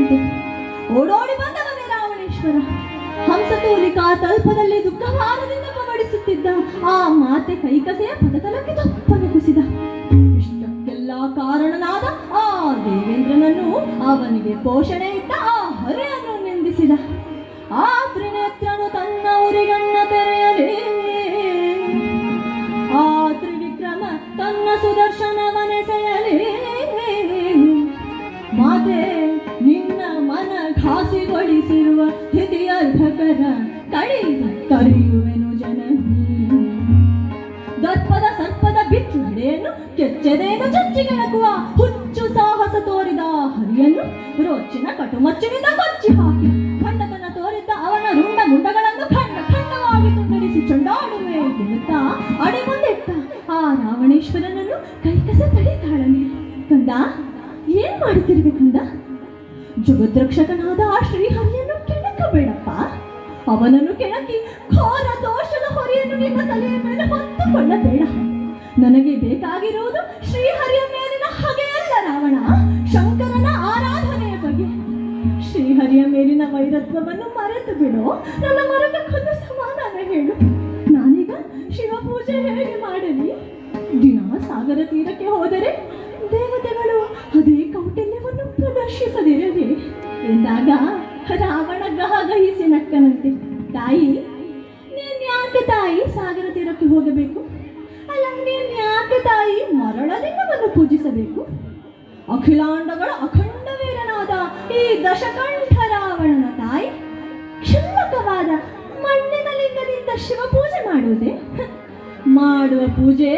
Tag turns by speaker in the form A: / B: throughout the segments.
A: ಬಂತಂತೆ. ಓಡೋಡಿ ಬಂದವನೇ ರಾವಣೇಶ್ವರ. ಹಂಸತೂಲಿಕಾ ತಲ್ಪದಲ್ಲಿ ದುಃಖಭಾರದಿಂದ ಪವಡಿಸುತ್ತಿದ್ದ ಆ ಮಾತೆ ಕೈಕಸೆಯ ಪದತಲಕ್ಕೆ ತಪ್ಪನೆ ಕುಸಿದ. ಇಷ್ಟಕ್ಕೆಲ್ಲ ಕಾರಣನಾದ ಆ ದೇವೇಂದ್ರನನ್ನು, ಅವನಿಗೆ ಪೋಷಣೆ ಇಟ್ಟ ಆ ಹರೆಯನ್ನು ನಿಂದಿಸಿದ. ಆ ತ್ರಿನೇತ್ರನು ತನ್ನ ಉರಿಗಣ್ಣ ತೆರೆಯಲೇ, ಆ ತ್ರಿವಿಕ್ರಮ ತನ್ನ ಸುದರ್ಶನವನೆಸೆಯಲೇ, ಮಾತೆ ನಿನ್ನ ಮನ ಘಾಸಿಗೊಳಿಸಿರುವ ಸ್ಥಿತಿಯರ್ಭಕರ ಕಡಿ ಕರೆಯುವೆನು ಜನನಿ. ದರ್ಪದ ಸರ್ಪದ ಬಿಚ್ಚು ಹಿಡೆಯನ್ನು ಕೆಚ್ಚೆದೆಯನ್ನು ಚಚ್ಚಿಗೆಣಕುವ ಹುಚ್ಚು ಸಾಹಸ ತೋರಿದ ಹರಿಯನ್ನು ರೋಚಿನ ಕಟುಮಚ್ಚಿನಿಂದ ಕೊಚ್ಚಿ ಹಾಕಿ ಖಂಡತನ ತೋರಿದ್ದ ಅವನ ರುಂಡ ಮುಂಡಗಳನ್ನು ಖಂಡ ಖಂಡವಾಗಿ ತುಂಡರಿಸಿ ಚೊಂಡಾಡುವೆ ಎನ್ನುತ್ತಾ ಅಡೆ ಮುಂದಿಟ್ಟ ಆ ರಾವಣೇಶ್ವರನನ್ನು ಕೈಕಸ ತಡಿತಾಳನೆ. ಕಂದ, ಏನ್ ಮಾಡುತ್ತಿರ್ಬೇಕಂದ? ಜಗದ್ರಕ್ಷಕನಾದ ಆ ಶ್ರೀಹರಿಯನ್ನು ಕೆಣಕಬೇಡಪ್ಪ. ಅವನನ್ನು ಕೆಣಕಿ ಘೋರ ದೋಷದ ಹೊರೆಯನ್ನು ನಿನ್ನ ತಲೆಯ ಮೇಲೆ ಹೊತ್ತುಕೊಳ್ಳಬೇಡ. ನನಗೆ ಬೇಕಾಗಿರುವುದು ಶ್ರೀಹರಿಯ ಮೇಲಿನ ಹಗೆಯಲ್ಲ ರಾವಣ, ಶಂಕರನ ಆರಾಧನೆಯ ಬಗ್ಗೆ. ಶ್ರೀಹರಿಯ ಮೇಲಿನ ವೈರತ್ವವನ್ನು ಮರೆತು ಬಿಡು. ನನ್ನ ಮರಕಕ್ಕೊಂದು ಸಮಾಧಾನ ಹೇಳು. ನಾನೀಗ ಶಿವಪೂಜೆ ಹೇಗೆ ಮಾಡಲಿ? ದಿನ ಸಾಗರ ತೀರಕ್ಕೆ ಹೋದರೆ ದೇವತೆಗಳು ಅದೇ ಕೌಟಿಲ್ಯವನ್ನು ಪ್ರದರ್ಶಿಸದಿರಲಿ ಎಂದಾಗ ರಾವಣ ಗಹಗಹಿಸಿ ನಕ್ಕನಂತೆ. ತಾಯಿ, ನೀನ್ ಯಾಕೆ ತಾಯಿ ಸಾಗರ ತೀರಕ್ಕೆ ಹೋಗಬೇಕು? ಅಲ್ಲ, ನೀನ್ ಯಾಕೆ ತಾಯಿ ಮರಳಲಿಂಗವನ್ನು ಪೂಜಿಸಬೇಕು? ಅಖಿಲಾಂಡಗಳ ಅಖಂಡ ವೀರನಾದ ಈ ದಶಕಂಠ ರಾವಣನ ತಾಯಿ ಕ್ಷುಲ್ಲಕವಾದ ಮಣ್ಣಿನ ಲಿಂಗದಿಂದ ಶಿವಪೂಜೆ ಮಾಡುವುದೇ? ಮಾಡುವ ಪೂಜೆ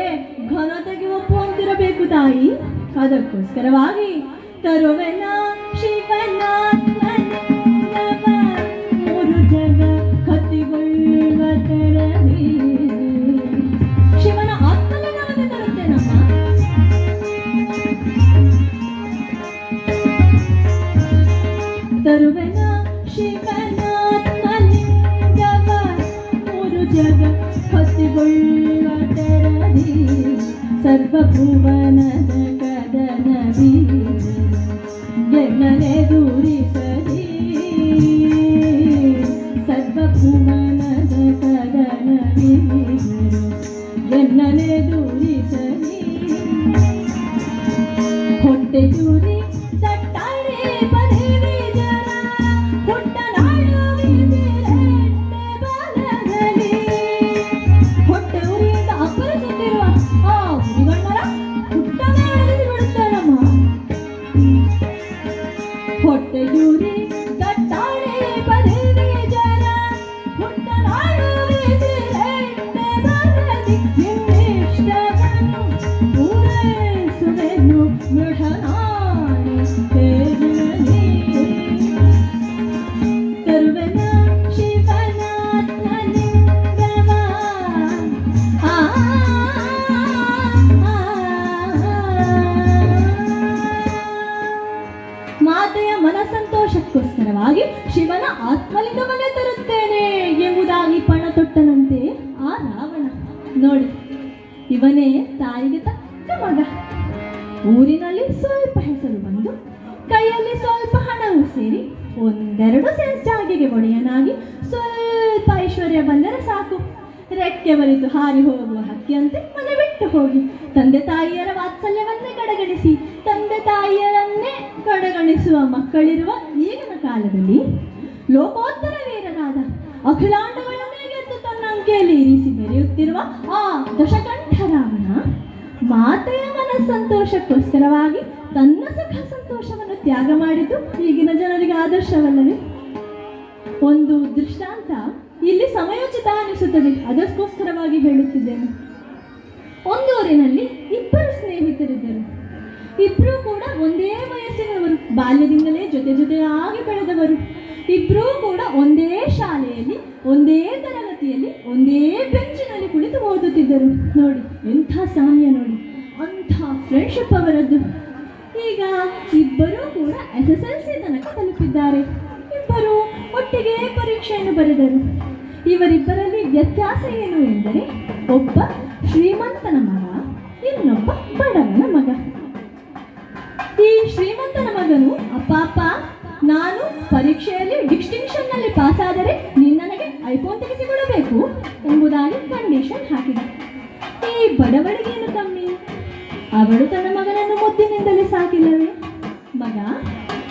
A: ಘನತೆಗೆ ಒಪ್ಪುವಂತಿರಬೇಕು ತಾಯಿ. ಅದಕ್ಕೋಸ್ಕರವಾಗಿ ತರುವೆನ ಶಿವನ ಮೂರು ಜಗ ಕತ್ತಿಗೊಳ್ಳುವ ತರದಿ. ಶಿವನ ಆತ್ಮಲಿಂಗವನ್ನು ತರುತ್ತೇನಮ್ಮ. ತರುವೆನ ಶಿವನ ಆತ್ಮಲಿಂಗವ ಮೂರು ಜಗ ಕತ್ತಿಗೊಳ್ಳುವ ತರದಿ. ಸರ್ವಭುವನದ ಕದನ ಗೆನ್ನನೆ ದೂರಿಸಲಿ. ಸರ್ವಭುವನದ ಕದನ ಗೆನ್ನನೆ ದೂರಿಸಲಿ. ಹೊಟ್ಟೆ ಚೂರಿ ತಟ್ಟಾರೆ ಪದವಿ ಜನ ಹುಟ್ಟನಾಡು ಬಾಲದಲ್ಲಿ. ಹೊಟ್ಟೆ ಉರಿಯಿಂದ ಅಪ್ಪರಿಸುತ್ತಿರುವ ಆ ಉರಿಗಣ್ಣರ ಹುಟ್ಟನೇ ಬಿಡುತ್ತಾನಮ್ಮ. ಹೊಟ್ಟೆಯೂರಿ ತಟ್ಟಾಳೆ ಪದವಿ ಜನ ಹುಟ್ಟನಾಡು ಬಾಲದಿ. ನಿನ್ನಿಷ್ಟವನ್ನು ಪೂರೈಸುವೆನು ಮೃಢನಾಡಿ ತೇರಿನಲ್ಲಿ. ತರುವೆನ ಶಿವನ ಆತ್ಮಲಿಂಗವ. ಮಾತೆಯ ಮನಸಂತೋಷಕ್ಕೋಸ್ಕರವಾಗಿ ಶಿವನ ಆತ್ಮಲಿಂಗವನ್ನೇ ತರುತ್ತೇನೆ ಎಂಬುದಾಗಿ ಪಣ ತೊಟ್ಟನಂತೆ ಆ ರಾವಣ. ನೋಡಿ, ಇವನೇ ತಾಯಿಗೆ ತಕ್ಕ ಮಗ. ಊರಿನಲ್ಲಿ ಸ್ವಲ್ಪ ಹೆಸರು ಬಂದು, ಕೈಯಲ್ಲಿ ಸ್ವಲ್ಪ ಹಣವು ಸೇರಿ, ಒಂದೆರಡು ಸೆನ್ಸ್ ಜಾಗಿಗೆ ಒಡೆಯನಾಗಿ ಸ್ವಲ್ಪ ಐಶ್ವರ್ಯ ಬಂದರೆ ಸಾಕು. ರೆಕ್ಕೆ ಬರಿತು ಹಾರಿ ಹೋಗುವ ಹಕ್ಕಿಯಂತೆ ಮನೆ ಬಿಟ್ಟು ಹೋಗಿ ತಂದೆ ತಾಯಿಯರ ವಾತ್ಸಲ್ಯವನ್ನೇ ಕಡೆಗಣಿಸಿ ತಂದೆ ತಾಯಿಯರನ್ನೇ ಕಡೆಗಣಿಸುವ ಮಕ್ಕಳಿರುವ ಈಗಿನ ಕಾಲದಲ್ಲಿ ಲೋಕೋತ್ತರ ವೀರನಾದ ಅಖಿಲಾಂಡಗಳನ್ನೇ ಗೆದ್ದು ತನ್ನ ಅಂಕೆಯಲ್ಲಿ ಇರಿಸಿ ಮೆರೆಯುತ್ತಿರುವ ಆ ದಶಕಂಠ ರಾವಣ ಮಾತೆಯ ಮನಸ್ಸಂತೋಷಕ್ಕೋಸ್ಕರವಾಗಿ ತನ್ನ ಸುಖ ಸಂತೋಷವನ್ನು ತ್ಯಾಗ ಮಾಡಿದ್ದು ಈಗಿನ ಜನರಿಗೆ ಆದರ್ಶವಲ್ಲವೇ? ಒಂದು ದೃಷ್ಟಾಂತ ಇಲ್ಲಿ ಸಮಯೋಚಿತ ಅನಿಸುತ್ತದೆ, ಅದಕ್ಕೋಸ್ಕರವಾಗಿ ಹೇಳುತ್ತಿದ್ದೇನೆ. ಒಂದು ಊರಿನಲ್ಲಿ ಇಬ್ಬರು ಸ್ನೇಹಿತರಿದ್ದರು. ಇಬ್ಬರೂ ಕೂಡ ಒಂದೇ ವಯಸ್ಸಿನವರು, ಬಾಲ್ಯದಿಂದಲೇ ಜೊತೆ ಜೊತೆಯಾಗಿ ಬೆಳೆದವರು. ಇಬ್ಬರೂ ಕೂಡ ಒಂದೇ ಶಾಲೆಯಲ್ಲಿ, ಒಂದೇ ತರಗತಿಯಲ್ಲಿ, ಒಂದೇ ಬೆಂಚಿನಲ್ಲಿ ಕುಳಿತು ಓದುತ್ತಿದ್ದರು. ನೋಡಿ ಎಂಥ ಸಾಮ್ಯ, ನೋಡಿ ಅಂಥ ಫ್ರೆಂಡ್ಶಿಪ್ ಅವರದ್ದು. ಈಗ ಇಬ್ಬರೂ ಕೂಡ SSLC ತನಕ ತಲುಪಿದ್ದಾರೆ. ಇಬ್ಬರು ಒಟ್ಟಿಗೆ ಪರೀಕ್ಷೆಯನ್ನು ಬರೆದರು. ಇವರಿಬ್ಬರಲ್ಲಿ ವ್ಯತ್ಯಾಸ ಏನು ಎಂದರೆ, ಒಬ್ಬ ಶ್ರೀಮಂತನ ಮಗ, ಇನ್ನೊಬ್ಬ ಬಡವನ ಮಗ. ಈ ಶ್ರೀಮಂತನ ಮಗನು, ಅಪ್ಪ ನಾನು ಪರೀಕ್ಷೆಯಲ್ಲಿ ಡಿಸ್ಟಿಂಕ್ಷನ್ನಲ್ಲಿ ಪಾಸ್ ಆದರೆ ನೀನು ನನಗೆ ಐಫೋನ್ ತೆಗೆಸಿಕೊಡಬೇಕು ಎಂಬುದಾಗಿ ಕಂಡೀಷನ್ ಹಾಕಿದ. ಈ ಬಡವಳಿಗೇನು ಕಮ್ಮಿ? ಅವಳು ತನ್ನ ಮಗನನ್ನು ಮುದ್ದಿನಿಂದಲೇ ಸಾಕಿಲ್ಲವೇ? ಮಗ,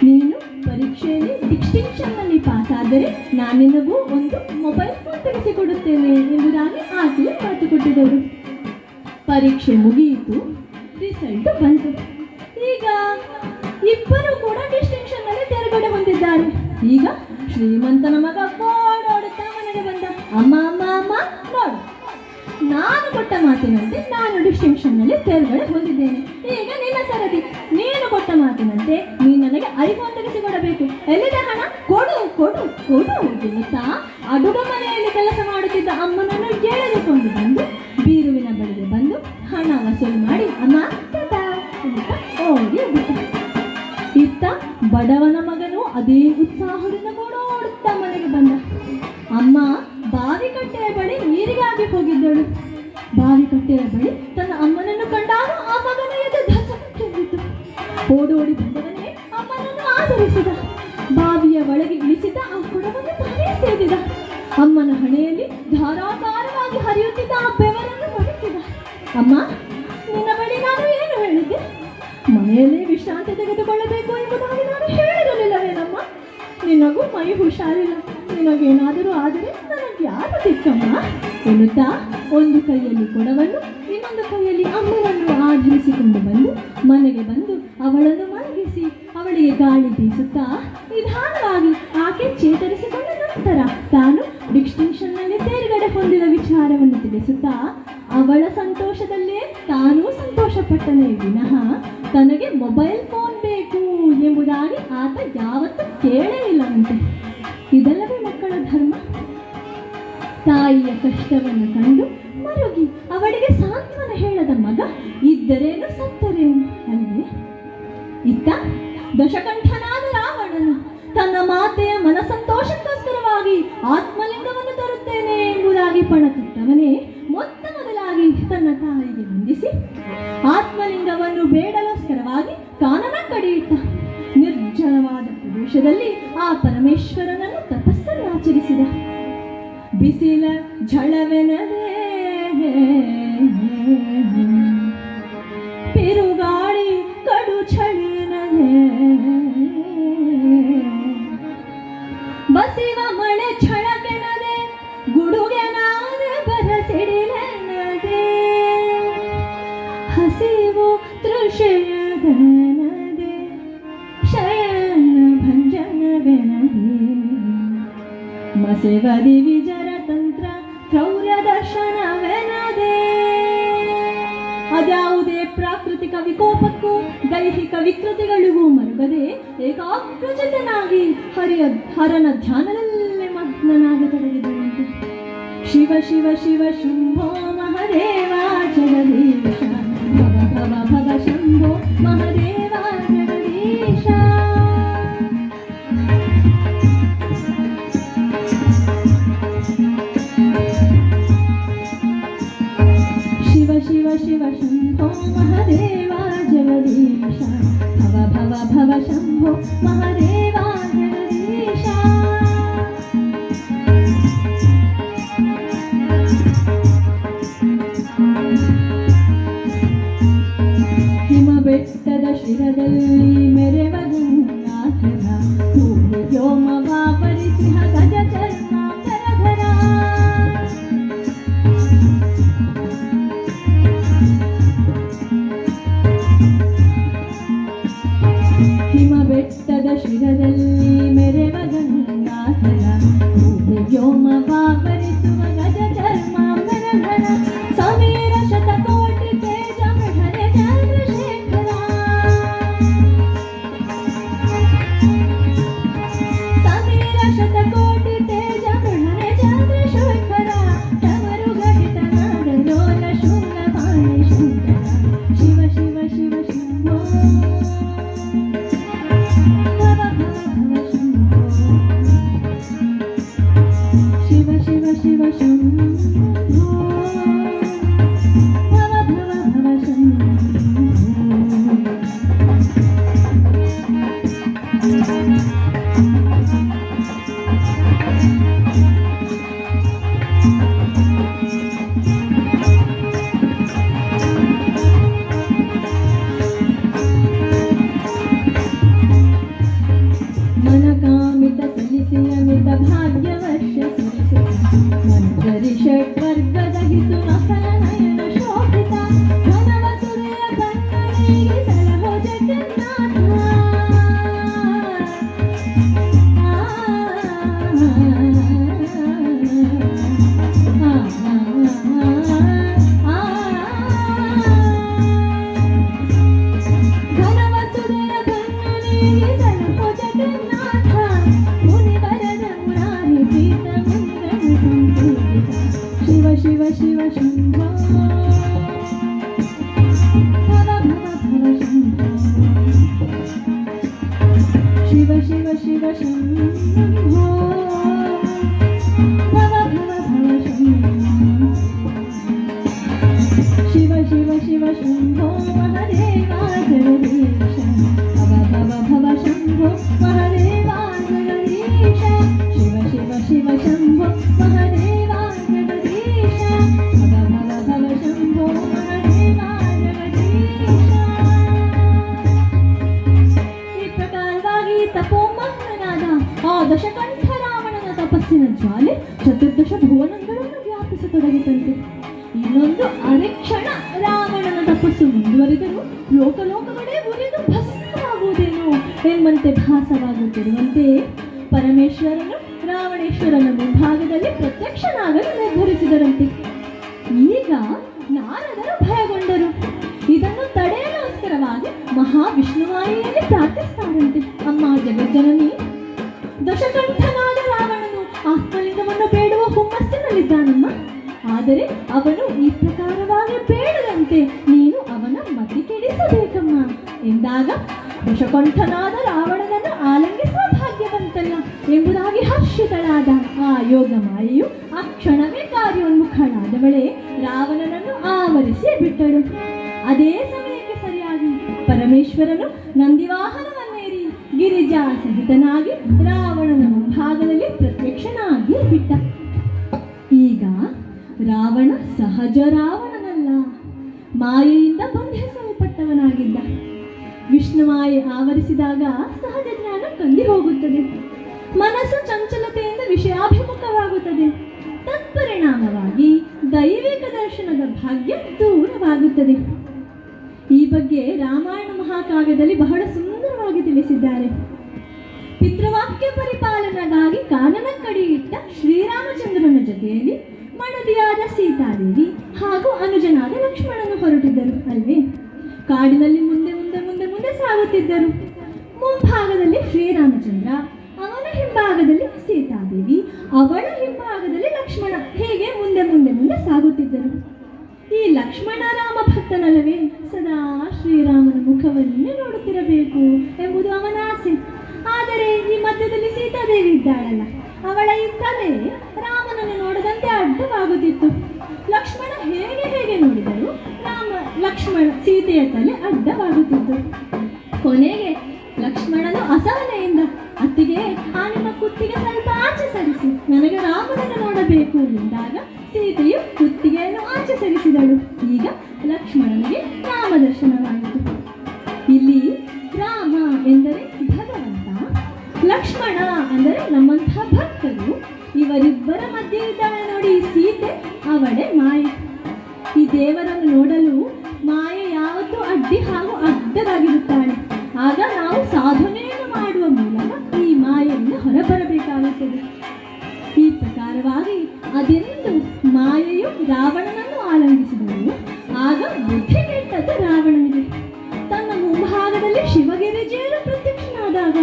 A: ನೀನು ಪರೀಕ್ಷೆಯಲ್ಲಿ ಡಿಸ್ಟಿಂಕ್ಷನ್ನಲ್ಲಿ ಪಾಸ್ ಆದರೆ ನಾನು ನಿನಗೂ ಒಂದು ಮೊಬೈಲ್ ಫೋನ್ ತೆಗೆಸಿಕೊಡುತ್ತೇನೆ ಎಂಬುದಾಗಿ ಆಕೆಯೇ ಮಾತು ಕೊಟ್ಟಿದ್ದಳು. ಪರೀಕ್ಷೆ ಮುಗಿಯಿತು, ರಿಸಲ್ಟ್ ಬಂತು. ಈಗ ಇಬ್ಬರು ಕೂಡ ಡಿಸ್ಟಿಂಕ್ಷನ್ನಲ್ಲಿ ತೆರಗಡೆ ಹೊಂದಿದ್ದಾರೆ. ಈಗ ಶ್ರೀಮಂತನ ಮಗ ಓಡೋಡುತ್ತಾ ಮನೆಗೆ ಬಂದ. ಅಮ್ಮ ಅಮ್ಮ ಅಮ್ಮ ನೋಡು, ನಾನು ಕೊಟ್ಟ ಮಾತಿನಂತೆ ನಾನು ಡಿಸ್ಟಿಂಕ್ಷನ್ನಲ್ಲಿ ತೆರಗಡೆ ಹೊಂದಿದ್ದೇನೆ. ಈಗ ನಿನ್ನ ಸರದಿ. ನೀನು ಕೊಟ್ಟ ಮಾತಿನಂತೆ ನೀನು ನನಗೆ ಐಫೋನ್ ತೆಗೆಸಿಕೊಡಬೇಕು. ಎಲ್ಲಿದೆ ಹಣ? ಕೊಡು ಕೊಡು ಕೊಡು ಎನ್ನುತ್ತಾ ಅಡುಗೆ ಮನೆಯಲ್ಲಿ ಕೆಲಸ ಮಾಡುತ್ತಿದ್ದ ಅಮ್ಮನನ್ನು ಎಳೆದುಕೊಂಡು ಬಂದು ಬೀರುವಿನ ಬಳಿಗೆ ಬಂದು ಹಣ ವಸೂಲು ಮಾಡಿ ಅಮ್ಮ ಟಾಟಾ ಎನ್ನುತ್ತಾ ಓಡಿ ಹೋಗಿದ್ದ. ಇತ್ತ ಬಡವನ ಮಗನು ಅದೇ ಉತ್ಸಾಹದಿಂದ ಓಡೋಡುತ್ತಾ ಮನೆಗೆ ಬಂದ. ಅಮ್ಮ ಬಾವಿ ಕಟ್ಟೆಯ ಬಳಿ ನೀರಿಗಾಗಿ ಹೋಗಿದ್ದಳು. ಬಾವಿ ಕಟ್ಟೆಯ ಬಳಿ ತನ್ನ ಅಮ್ಮನನ್ನು ಕಂಡಾಗ ಆ ಮಗನ ಎದೆ ಧಸಕ್ಕೆಂದಿತು. ಓಡೋಡಿ ಬಂದವನೇ ಅಮ್ಮನನ್ನು ಆಧರಿಸಿದ. ಬಾವಿಯ ಒಳಗೆ ಇಳಿಸಿದ ಆ ಕೊಡವನ್ನು ತಾನೇ ಸೇದಿದ. ಅಮ್ಮನ ಹಣೆಯಲ್ಲಿ ಧಾರಾಕಾರವಾಗಿ ಹರಿಯುತ್ತಿದ್ದ ಆ ಬೆವರನ್ನು ಒರೆಸಿದ. ಅಮ್ಮ, ನಿನ್ನ ಬಳಿ ನಾನು ಏನು ಹೇಳಿದ್ದೆ? ಮನೆಯಲ್ಲೇ ವಿಶ್ರಾಂತಿ ತೆಗೆದುಕೊಳ್ಳಬೇಕು ಎಂಬುದಾಗಿ ನಾನು ಹೇಳಿರಲಿಲ್ಲವೇನಮ್ಮ? ನಿನಗೂ ಮೈ ಹುಷಾರಿಲ್ಲ, ನಿನಗೇನಾದರೂ ಆದರೆ ನನಗೆ ಯಾರು ದಿಕ್ಕಮ್ಮ ಎನ್ನುತ್ತಾ ಒಂದು ಕೈಯಲ್ಲಿ ಕೊಡವನ್ನು ಇನ್ನೊಂದು ಕೈಯಲ್ಲಿ ಅಮ್ಮನನ್ನು ಆಧರಿಸಿಕೊಂಡು ಬಂದು ಮನೆಗೆ ಬಂದು ಅವಳನ್ನು ಮಲಗಿಸಿ ಅವಳಿಗೆ ಗಾಳಿ ಬೀಸುತ್ತಾ ನಿಧಾನವಾಗಿ ಆಕೆ ಚೇತರಿಸಿಕೊಂಡ ನಂತರ ತಾನು ಡಿಸ್ಟಿಂಕ್ಷನ್ನಲ್ಲಿ ತೇರ್ಗಡೆ ಹೊಂದಿದ ವಿಚಾರವನ್ನು ತಿಳಿಸುತ್ತಾ ಅವಳ ಸಂತೋಷದಲ್ಲೇ ತಾನೂ ಸಂತೋಷಪಟ್ಟನೇ ವಿನಃ ತನಗೆ ಮೊಬೈಲ್ ಫೋನ್ ಬೇಕು ಎಂಬುದಾಗಿ ಆತ ಯಾವತ್ತೂ ಕೇಳೇ ಇಲ್ಲವಂತೆ. ಇದಲ್ಲವೇ ಮಕ್ಕಳ ಧರ್ಮ. ತಾಯಿಯ ಕಷ್ಟವನ್ನು ಕಂಡು ಮರುಗಿ ಅವಳಿಗೆ ಸಾಂತ್ವನ ಹೇಳದ ಮಗ ಇದ್ದರೇನು ಸತ್ತರೇನು ಅಲ್ವೇ? ಇತ್ತ ದಶಕಂಠನಾದ ರಾವಣನು ತನ್ನ ಮಾತೆಯ ಮನಸಂತೋಷಕ್ಕೋಸ್ಕರವಾಗಿ ಆತ್ಮಲಿಂಗವನ್ನು ತರುತ್ತೇನೆ ಎಂಬುದಾಗಿ ಪಣ ತೊಟ್ಟವನೇ ಮೊತ್ತ ಮೊದಲಾಗಿ ತನ್ನ ತಾಯಿಗೆ ವಂದಿಸಿ ಆತ್ಮಲಿಂಗವನ್ನು ಬೇಡಲೋಸ್ಕರವಾಗಿ ಕಾನನ ಕಡೆಯಿಟ್ಟ. ನಿರ್ಜನವಾದ ಪ್ರದೇಶದಲ್ಲಿ ಆ ಪರಮೇಶ್ವರನನ್ನು ತಪಸ್ಸನ್ನು ಆಚರಿಸಿದ. ಬಿಸಿಲ ಝಳವೆನದೆ ಬಿರುಗಾಳಿ ಕಡು ಛಳಿನದೆ ಬಸಿವ ಮಳೆ ಛಳಕೆನದೆ ಗುಡುಗೆನಾದೆ ಬರಸಿಡಿಲೆನದೆ ಹಸಿವು ತೃಷಯದನದೆ ಶಯನ ಭಂಜನವೆನದೆ ಮಸೆವದಿ ವಿಜರ ತಂತ್ರ ಕ್ರೌರ್ಯ ದರ್ಶನವೆನದೆ. ಅದ್ಯಾವುದೇ ಪ್ರಾಕೃತಿಕ ವಿಕೋಪಕ್ಕೂ ದೈಹಿಕ ವಿಕೃತಿಗಳಿಗೂ ಮರುಗದೆ ಏಕಾಗ್ರಚಿತನಾಗಿ ಹರನ ಧ್ಯಾನದಲ್ಲೇ ಮಗ್ನನಾಗಿ ತೊಡಗಿದನಂತೆ. ಶಿವ ಶಿವ ಶಿವ ಶಂಭೋ ಮಹದೇವ ಜಗದೀಶ ಭವ ಭವ ಭವ ಶಂಭೋ ಮಹದೇವ ಜಗದೀಶ. ಶಿವ ಶಿವ ಶಿವ ಶಂಭೋ ಮಹದೇವ ಜಗದೀಶ ಭವ ಭವ ಭವ ಶಂಭೋ ಮಹದೇವ ಜಗದೀಶ. ಹಿಮ ಬೆಟ್ಟದ ಶಿರದ ಶಿವ ಶಂಭೋ ಭವ ಭವ ಭವ ಶಿವ ಶಿವ ಶಿವ ಶಂಭೋ ಮಹದೇವ ಜಗದೀಶ ಭವ ಭವ ಭವ ಶಂಭೋ ಮಹದೇವ ಜಗದೀಶ ಶಿವ ಶಿವ ಶಿವ ಶಂಭೋ ಮಹದೇವ ಜಗದೀಶ ಭವ ಭವ ಭವ ಶಂಭೋ ಮಹದೇವ ಜಗದೀಶ. ಈ ಪ್ರಕಾರವಾಗಿ ತಪೋಮಗ್ನನಾದ ಆ ದಶಕಂಠ ರಾವಣನ ತಪಸ್ಸಿನ ಜ್ವಾಲೆ ಚತುರ್ದಶ ಭುವನಗಳನ್ನು ವ್ಯಾಪಿಸತೊಡಗಿತಂತೆ. ಇನ್ನೊಂದು ಅರೆಕ್ಷಣ ರಾವಣನ ತಪಸ್ಸು ಮುಂದುವರಿದರೂ ಲೋಕಲೋಕಗಳೇ ಉರಿದು ಭಸ್ಮವಾಗುವುದೇನೋ ಎಂಬಂತೆ ಭಾಸವಾಗುತ್ತಿರುವಂತೆ ಪರಮೇಶ್ವರನು ರಾವಣೇಶ್ವರನ ಮುಂಭಾಗದಲ್ಲಿ ಪ್ರತ್ಯಕ್ಷನಾಗಲು ನಿರ್ಧರಿಸಿದರಂತೆ. ಈಗ ನಾರದರು ಭಯಗೊಂಡರು. ಇದನ್ನು ತಡೆಯಲೋಸ್ಕರವಾಗಿ ಮಹಾವಿಷ್ಣುವಾಯಿಯಲ್ಲಿ ಪ್ರಾರ್ಥಿಸ್ತಾರಂತೆ. ಅಮ್ಮ ಜಗಜ್ಜನನಿ, ದಶಕಂಠನಾದ ರಾವಣನು ಆತ್ಮಲಿಂಗವನ್ನು ಬೇಡುವ ಹುಮ್ಮಸ್ಸಿನಲ್ಲಿದ್ದಾನಮ್ಮ. ಆದರೆ ಅವನು ಈ ಪ್ರಕಾರವಾಗಿ ಬೇಡದಂತೆ ನೀನು ಅವನ ಮತಿ ಕೆಡಿಸಬೇಕಮ್ಮ ಎಂದಾಗ ದಶಕಂಠನಾದ ರಾವಣನನ್ನು ಆಲಿಂಗಿಸುವ ಭಾಗ್ಯವಂತಲ್ಲ ಎಂಬುದಾಗಿ ಹರ್ಷಿತಳಾದ ಆ ಯೋಗ ಮಾಯೆಯು ಆ ಕ್ಷಣವೇ ಕಾರ್ಯೋನ್ಮುಖಳಾದವಳೆ ರಾವಣನನ್ನು ಆವರಿಸಿ ಬಿಟ್ಟಳು. ಅದೇ ಸಮಯಕ್ಕೆ ಸರಿಯಾಗಿ ಪರಮೇಶ್ವರನು ನಂದಿವಾಹನವನ್ನೇರಿ ಗಿರಿಜಾ ಸಹಿತನಾಗಿ ರಾವಣನ ಮುಂಭಾಗದಲ್ಲಿ ಪ್ರತ್ಯಕ್ಷನಾಗಿ ಬಿಟ್ಟ. ಈಗ ರಾವಣ ಸಹಜ ರಾವಣನಲ್ಲ, ಮಾಯೆಯಿಂದ ಬಂಧಿಸಲ್ಪಟ್ಟವನಾಗಿದ್ದ. ವಿಷ್ಣು ಮಾಯೆ ಆವರಿಸಿದಾಗ ಸಹಜ ಜ್ಞಾನ ಕಂದಿ ಹೋಗುತ್ತದೆ, ಮನಸ್ಸು ಚಂಚಲತೆಯಿಂದ ವಿಷಯಾಭಿಮುಖವಾಗುತ್ತದೆ. ತತ್ಪರಿಣಾಮವಾಗಿ ದೈವಿಕ ದರ್ಶನದ ಭಾಗ್ಯ ದೂರವಾಗುತ್ತದೆ. ಈ ಬಗ್ಗೆ ರಾಮಾಯಣ ಮಹಾಕಾವ್ಯದಲ್ಲಿ ಬಹಳ ಸುಂದರವಾಗಿ ತಿಳಿಸಿದ್ದಾರೆ. ಪಿತೃವಾಕ್ಯ ಪರಿಪಾಲನೆಗಾಗಿ ಕಾನನ ಕಡಿಯಿಟ್ಟ ಶ್ರೀರಾಮಚಂದ್ರನ ಜೊತೆಯಲ್ಲಿ ಮಡದಿಯಾದ ಸೀತಾದೇವಿ ಹಾಗೂ ಅನುಜನಾದ ಲಕ್ಷ್ಮಣನು ಹೊರಟಿದ್ದರು ಅಲ್ವೇ. ಕಾಡಿನಲ್ಲಿ ಮುಂದೆ ಮುಂದೆ ಮುಂದೆ ಮುಂದೆ ಸಾಗುತ್ತಿದ್ದರು. ಮುಂಭಾಗದಲ್ಲಿ ಶ್ರೀರಾಮಚಂದ್ರ, ಅವನ ಹಿಂಭಾಗದಲ್ಲಿ ಸೀತಾದೇವಿ, ಅವಳ ಹಿಂಭಾಗದಲ್ಲಿ ಲಕ್ಷ್ಮಣ, ಹೀಗೆ ಮುಂದೆ ಮುಂದೆ ಮುಂದೆ ಸಾಗುತ್ತಿದ್ದರು. ಈ ಲಕ್ಷ್ಮಣ ರಾಮ ಭಕ್ತನಲ್ಲವೇ, ಸದಾ ಶ್ರೀರಾಮನ ಮುಖವನ್ನೇ ನೋಡುತ್ತಿರಬೇಕು ಎಂಬುದು ಅವನ ಆಸೆ. ಆದರೆ ಈ ಮಧ್ಯದಲ್ಲಿ ಸೀತಾದೇವಿ ಇದ್ದಾಳಲ್ಲ, ಅವಳ ಈ ತಲೆ ರಾಮನನ್ನು ನೋಡದಂತೆ ಅಡ್ಡವಾಗುತ್ತಿತ್ತು. ಲಕ್ಷ್ಮಣ ಹೇಗೆ ಹೇಗೆ ನೋಡಿದರು, ಲಕ್ಷ್ಮಣ ಸೀತೆಯ ತಲೆ ಅಡ್ಡವಾಗುತ್ತಿತ್ತು. ಕೊನೆಗೆ ಲಕ್ಷ್ಮಣನು ಅಸಹನೆಯಿಂದ, ಅತ್ತಿಗೆ ಆ ನಿಮ್ಮ ಕುತ್ತಿಗೆ ಸ್ವಲ್ಪ ಆಚೆ ಸರಿಸಿ, ನನಗೆ ರಾಮನನ್ನು ನೋಡಬೇಕು ಎಂದಾಗ ಸೀತೆಯು ಕುತ್ತಿಗೆಯನ್ನು ಆಚೆ ಸರಿಸಿದಳು. ಈಗ ಲಕ್ಷ್ಮಣನಿಗೆ ರಾಮ ದರ್ಶನವಾಯಿತು. ಇಲ್ಲಿ ರಾಮ ಎಂದರೆ ಭಗವಂತ, ಲಕ್ಷ್ಮಣ ಅಂದರೆ ನಮ್ಮಂತಹ ಭಕ್ತರು. ಇವರಿಬ್ಬರ ಮಧ್ಯೆ ಇದ್ದಾಳೆ ನೋಡಿ ಸೀತೆ, ಅವಳೇ ಮಾಯೆ. ಈ ದೇವರನ್ನು ನೋಡಲು ಮಾಯೆ ಯಾವತ್ತೂ ಅಡ್ಡಿ ಹಾಗೂ ಅಡ್ಡದಾಗಿರುತ್ತಾಳೆ. ಆಗ ನಾವು ಸಾಧನೆಯನ್ನು ಮಾಡುವ ಮೂಲಕ ಈ ಮಾಯೆಯಿಂದ ಹೊರಬರಬೇಕಾಗುತ್ತದೆ. ಈ ಪ್ರಕಾರವಾಗಿ ಅದೆಂದು ಮಾಯೆಯು ರಾವಣನನ್ನು ಆಲಂಗಿಸಿದಳು. ಆಗ ಬುದ್ಧಿ ಕೆಟ್ಟದ್ದು ರಾವಣನಿಗೆ. ತನ್ನ ಮುಂಭಾಗದಲ್ಲಿ ಶಿವಗಿರಿಜೇರು ಪ್ರತ್ಯಕ್ಷನಾದಾಗ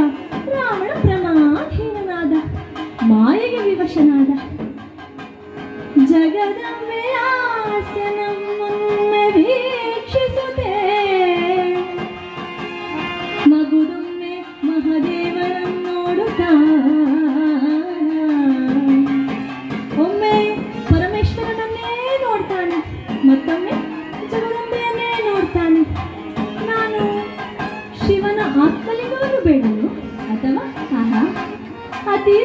A: ರಾವಣ ಪ್ರಮಾಣಹೀನನಾದ, ಮಾಯೆಗೆ ವಿವಶನಾದ. ಜಗದಂಬೆಯ ನಮ್ಮೊಮ್ಮೆ ವೀಕ್ಷಿಸುತ್ತೆ, ಮಗುದೊಮ್ಮೆ ಮಹಾದೇವರನ್ನು ನೋಡುತ್ತಾ. ಒಮ್ಮೆ ಪರಮೇಶ್ವರನನ್ನೇ ನೋಡ್ತಾನೆ, ಮತ್ತೊಮ್ಮೆ ಜಗದಂಬೆಯನ್ನೇ ನೋಡ್ತಾನೆ. ನಾನು ಶಿವನ ಆತ್ಮಲಿಂಗವನ್ನು ಬೇಡಲು ಅಥವಾ ಅತಿ